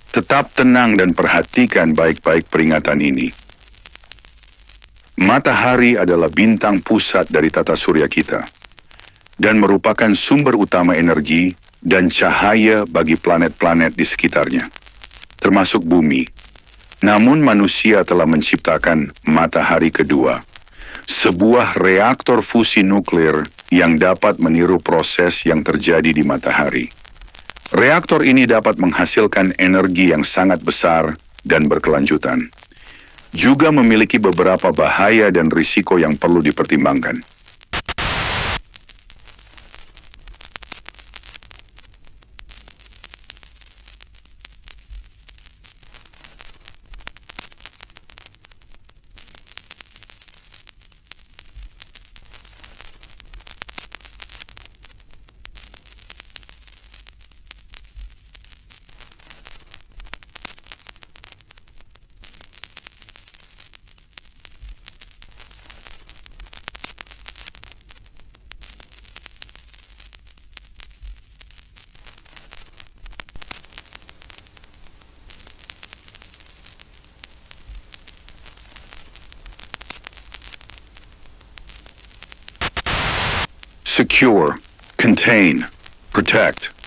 Tetap tenang dan perhatikan baik-baik peringatan ini. Matahari adalah bintang pusat dari tata surya kita dan merupakan sumber utama energi dan cahaya bagi planet-planet di sekitarnya, termasuk bumi. Namun manusia telah menciptakan matahari kedua, sebuah reaktor fusi nuklir yang dapat meniru proses yang terjadi di matahari. Reaktor ini dapat menghasilkan energi yang sangat besar dan berkelanjutan. Juga memiliki beberapa bahaya dan risiko yang perlu dipertimbangkan. Secure, contain, protect.